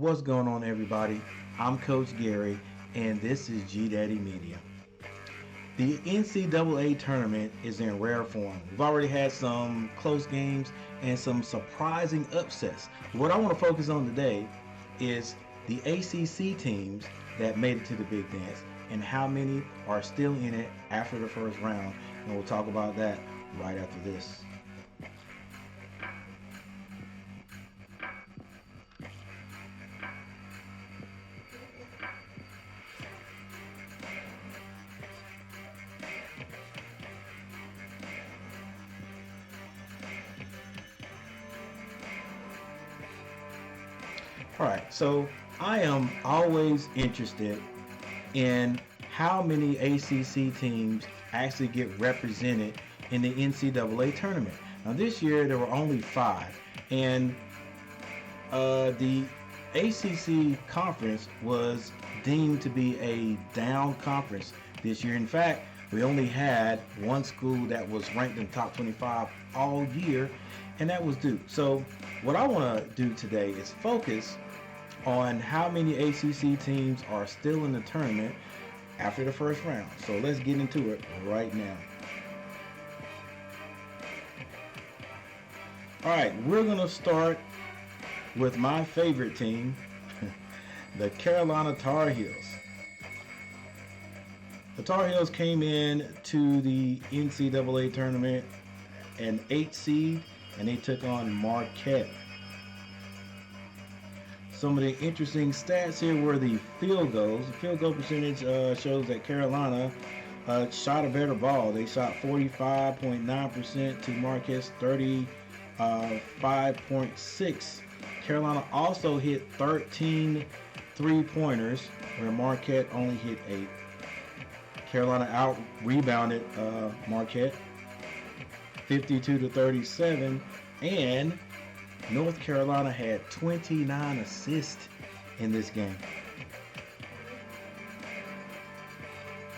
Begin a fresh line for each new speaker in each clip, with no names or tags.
What's going on, everybody? I'm Coach Gary, and this is G Daddy Media. The NCAA tournament is in rare form. We've already had some close games and some surprising upsets. What I want to focus on today is the ACC teams that made it to the Big Dance and how many are still in it after the first round. And we'll talk about that right after this. All right, so I am always interested in how many ACC teams actually get represented in the NCAA tournament. Now, this year there were only 5, and the ACC conference was deemed to be a down conference this year. In fact, we only had one school that was ranked in the top 25 all year, and that was Duke. So what I want to do today is focus on how many ACC teams are still in the tournament after the first round. So let's get into it right now. All right, we're going to start with my favorite team, the Carolina Tar Heels. The Tar Heels came in to the NCAA tournament an 8 seed, and they took on Marquette. Some of the interesting stats here were the field goals. The field goal percentage shows that Carolina shot a better ball. They shot 45.9% to Marquette's 35.6%. Carolina also hit 13 three-pointers, where Marquette only hit 8. Carolina out-rebounded Marquette 52-37, and North Carolina had 29 assists in this game.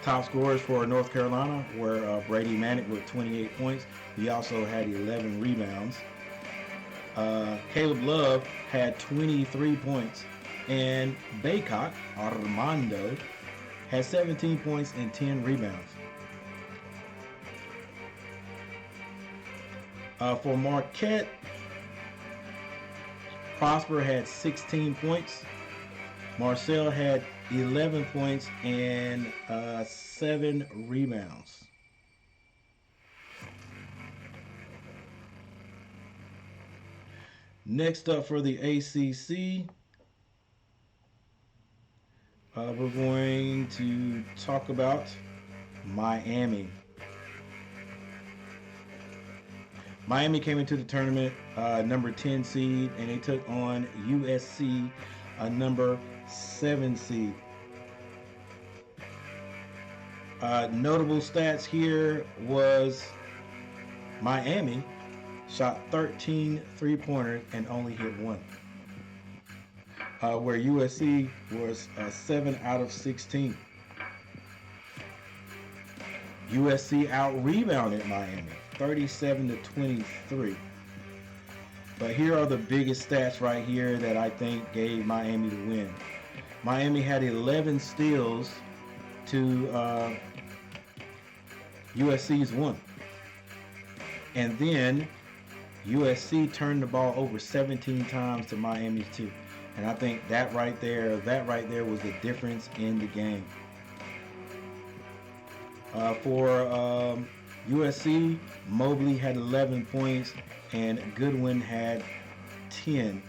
Top scorers for North Carolina were Brady Manick with 28 points. He also had 11 rebounds. Caleb Love had 23 points. And Baycock, Armando, had 17 points and 10 rebounds. For Marquette, Prosper had 16 points. Marcel had 11 points and 7 rebounds. Next up for the ACC, we're going to talk about Miami. Miami came into the tournament number 10 seed, and they took on USC, a number 7 seed. Notable stats here was Miami shot 13 three-pointers and only hit 1. Where USC was 7 out of 16. USC out-rebounded Miami 37-23. But here are the biggest stats right here that I think gave Miami the win. Miami had 11 steals to USC's 1. And then USC turned the ball over 17 times to Miami's 2. And I think that right there was the difference in the game. For USC, Mobley had 11 points and Goodwin had 10.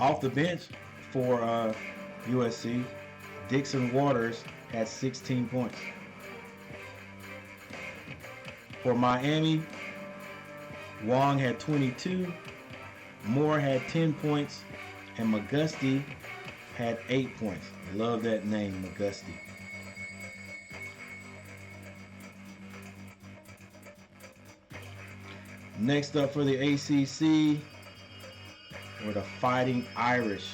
Off the bench for USC, Dixon Waters had 16 points. For Miami, Wong had 22, Moore had 10 points, and McGusty had 8 points. Love that name, McGusty. Next up for the ACC were the Fighting Irish.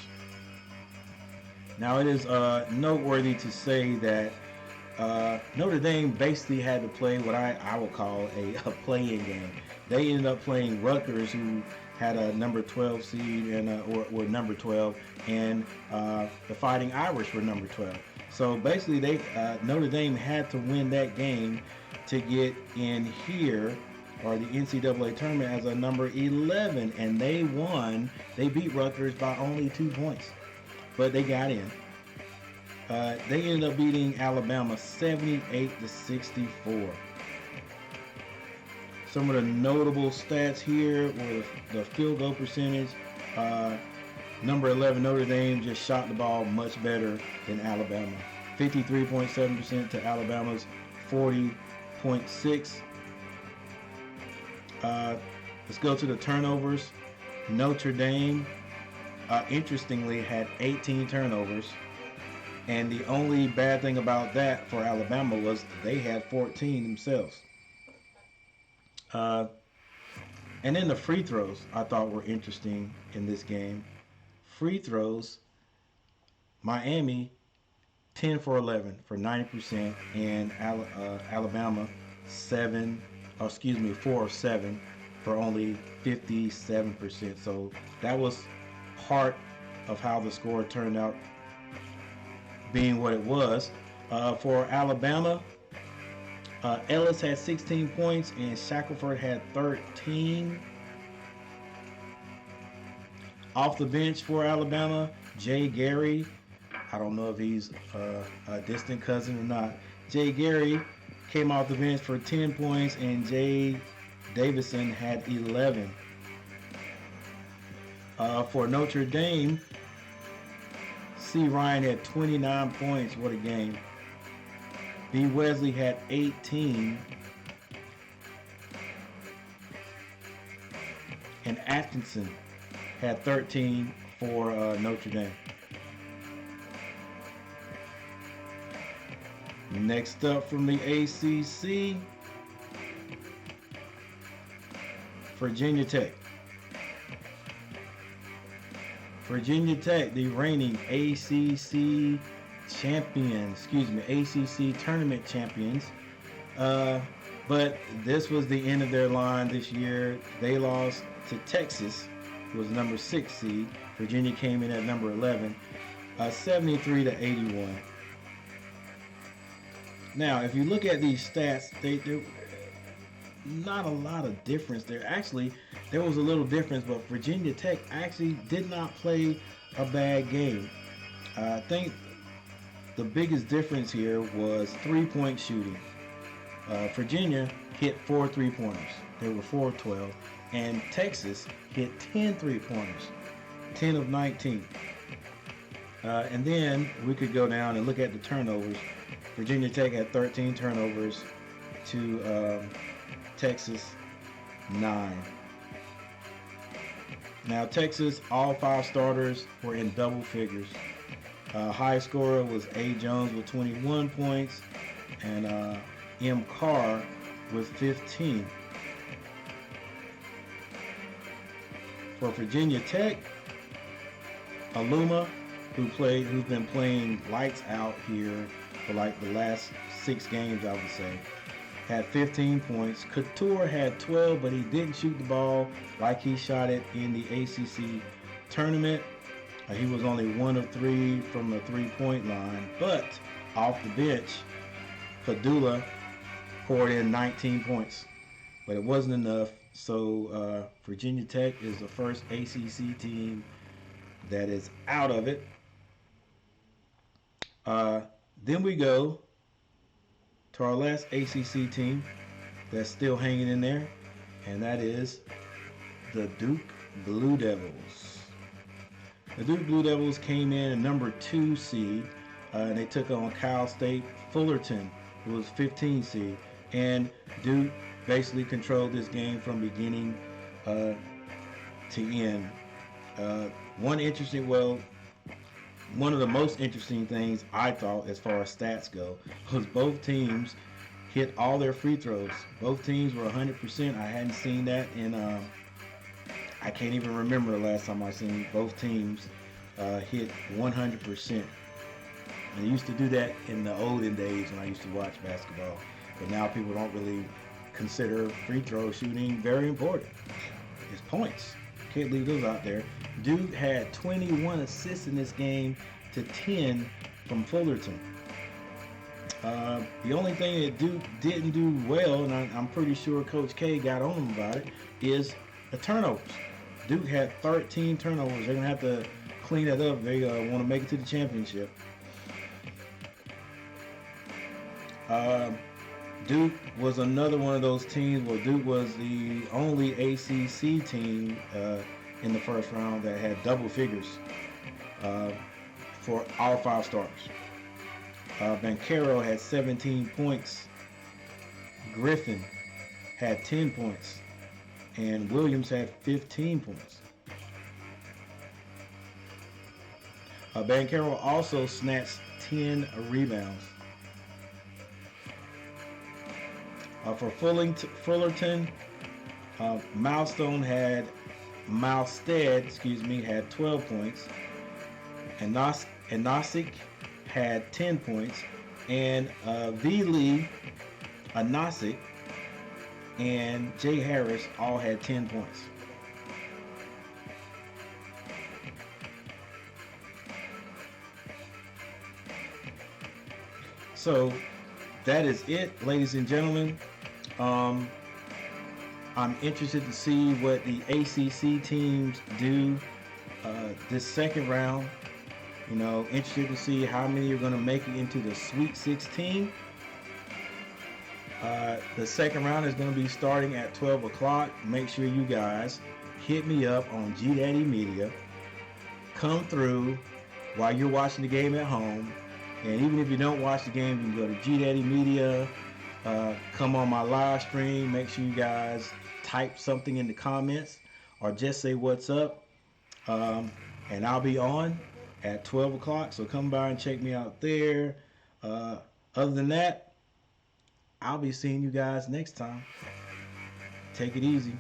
Now it is noteworthy to say that Notre Dame basically had to play what I would call a playing game. They ended up playing Rutgers, who had a number 12 seed and or number 12, and the Fighting Irish were number 12. So basically, they Notre Dame had to win that game to get in here, or the NCAA tournament, as a number 11, and they won. They beat Rutgers by only 2 points, but they got in. They ended up beating Alabama 78-64. Some of the notable stats here were the field goal percentage. Number 11 Notre Dame just shot the ball much better than Alabama. 53.7% to Alabama's 40.6%. Let's go to the turnovers. Notre Dame, interestingly, had 18 turnovers. And the only bad thing about that for Alabama was they had 14 themselves. And then the free throws I thought were interesting in this game. Free throws, Miami 10 for 11 for 90%, and Alabama 4 of 7 for only 57%. So that was part of how the score turned out being what it was. For Alabama, Ellis had 16 points and Shackelford had 13. Off the bench for Alabama, Jay Gary, I don't know if he's a distant cousin or not. Jay Gary came off the bench for 10 points, and Jay Davison had 11. For Notre Dame, C. Ryan had 29 points. What a game. B. Wesley had 18. And Atkinson had 13 for Notre Dame. Next up from the ACC, Virginia Tech. Virginia Tech, the reigning ACC tournament champions. But this was the end of their line this year. They lost to Texas, who was number 6 seed. Virginia came in at number 11, 73-81. Now, if you look at these stats, they're not a lot of difference there. Actually, there was a little difference, but Virginia Tech actually did not play a bad game. I think the biggest difference here was 3-point shooting. Virginia hit 4 3-pointers. They were 4 of 12. And Texas hit 10 3-pointers, 10 of 19. And then we could go down and look at the turnovers. Virginia Tech had 13 turnovers to Texas 9. Now Texas, all 5 starters were in double figures. High scorer was A. Jones with 21 points and M. Carr with 15. For Virginia Tech, Aluma, who's been playing lights out here for like the last 6 games, I would say, had 15 points. Couture had 12, but he didn't shoot the ball like he shot it in the ACC tournament. He was only 1 of 3 from the 3-point line, but off the bench, Padula poured in 19 points, but it wasn't enough. So Virginia Tech is the first ACC team that is out of it. Then we go to our last ACC team that's still hanging in there, and that is the Duke Blue Devils. The Duke Blue Devils came in at number 2 seed, and they took on Cal State Fullerton, who was 15 seed, and Duke basically controlled this game from beginning to end. One of the most interesting things I thought as far as stats go was both teams hit all their free throws. Both teams were 100%. I hadn't seen that in, I can't even remember the last time I seen both teams hit 100%. They used to do that in the olden days when I used to watch basketball. But now people don't really consider free throw shooting very important. It's points. Can't leave those out there. Duke had 21 assists in this game to 10 from Fullerton. The only thing that Duke didn't do well, and I'm pretty sure Coach K got on him about it, is the turnovers. Duke had 13 turnovers. They're going to have to clean that up if they want to make it to the championship. Duke was another one of those teams where Duke was the only ACC team in the first round that had double figures for all 5 starters. Bankero had 17 points. Griffin had 10 points. And Williams had 15 points. Bankero also snatched 10 rebounds. For Fullerton, Milstead had 12 points. And Nosick had 10 points, and V. Nosick, and Jay Harris all had 10 points. So that is it, ladies and gentlemen. I'm interested to see what the ACC teams do this second round. You know, interested to see how many are going to make it into the Sweet 16. The second round is going to be starting at 12 o'clock. Make sure you guys hit me up on GDaddy Media. Come through while you're watching the game at home. And even if you don't watch the game, you can go to GDaddy Media. Come on my live stream. Make sure you guys type something in the comments or just say what's up. And I'll be on at 12 o'clock, so come by and check me out there. Other than that, I'll be seeing you guys next time. Take it easy.